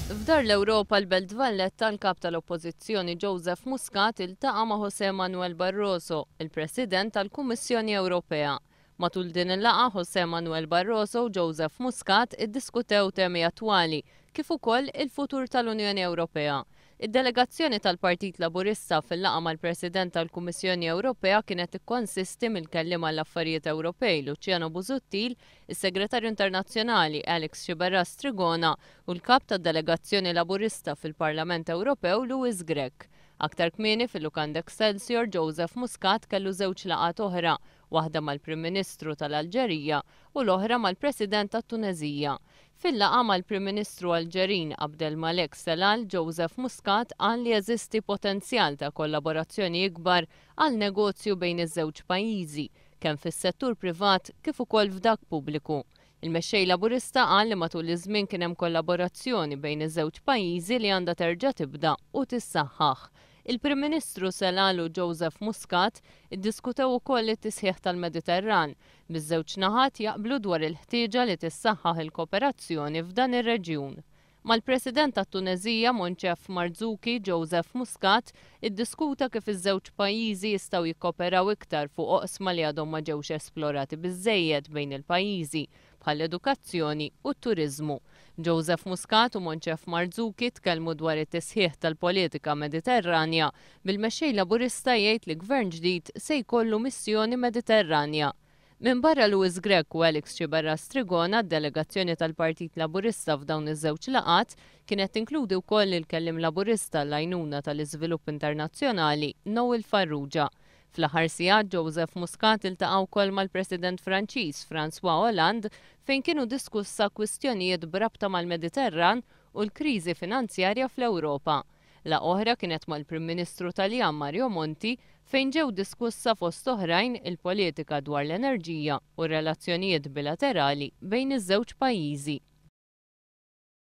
F'dar l-Ewropa l-Belt Vallet tal-kap tal-Oppożizzjoni Joseph Muscat iltaqa' ma' José Manuel Barroso, il-President tal-Kummissjoni Ewropea. Matul din il-laqgħa José Manuel Barroso u Joseph Muscat iddiskutew temi attwali kif ukoll il-futur tal-Unjoni Ewropea. Id-delegazzjoni tal-Partit Laburista fil-laqgħa mal-President tal-Kummissjoni Ewropea kienet ikkonsisti mill-kelliema l-affarijiet Ewropej Luciano Busuttil, is-Segretarju Internazzjonali Alex Xiberras Trigona u l-kap tad-delegazzjoni Laburista fil-Parlament Ewropew Louis Grech. Aktar kmieni fil-Lukand Excelsior Joseph Muscat kellu żewġ laqgħat oħra, waħda mal-Prim Ministru tal-Alġerija u l-oħra mal-President tat-Tunezija. Fil-laqgħa mal-Prim Ministru Alġerin Abdelmalek Sellal, Joseph Muscat qal li jeżisti potenzjal ta' kollaborazzjoni ikbar għal negozju bejn iż-żewġ pajjiżi, kemm fis-settur privat kif ukoll f'dak pubbliku. Il-mexxej Laburista qal li matul iż-żmien kien hemm kollaborazzjoni bejn iż-żewġ pajjiżi li għandha terġa' tibda u tissaħħaħ. Il-Prim Ministru Sellal u Joseph Muscat iddiskutew ukoll it-tisħiħ tal-Mediterran. Biż-żewġ naħat jaqblu dwar il-ħtieġa li tissaħħaħ il-kooperazzjoni f'dan ir-reġjun. Mal-President tat-Tunezija Moncef Marzuki Joseph Muscat iddiskuta kif iż-żewġ pajjiżi jistgħu jikkoperaw iktar fuq oqsma li għadhom ma ġewx esplorati biżżejjed bejn il-pajjiżi bħall-edukazzjoni u t-turiżmu. Joseph Muscat u Moncef Marzuki tkellmu dwar it-tisħiħ tal-politika mediterranja bil-mexxej Laburista jgħid li gvern ġdid se jkollu missjoni mediterranja. Min barra Louis Grech u Alex Xiberras Trigona, d-delegazzjoni tal-Partit Laburista f'dawn iż-żewġ laqat kienet tinkludi wkoll il-kellim Laburista l-għajnuna tal-Iżvilupp Internazzjonali Noel Farrugia. Fl-aħħar sigħat Joseph Muscat iltaqa' wkoll mal-President Franċiż François Hollande fejn kienu diskussa kwistjonijiet b'rabta mal-Mediterran u l-kriżi finanzjarja fl-Ewropa. La oħra kienet mal-Prim Ministru Taljan Mario Monti fejn ġew diskussa fost oħrajn il-politika dwar l-enerġija u r relazzjonijiet bilaterali bejn iż-żewġ pajjiżi.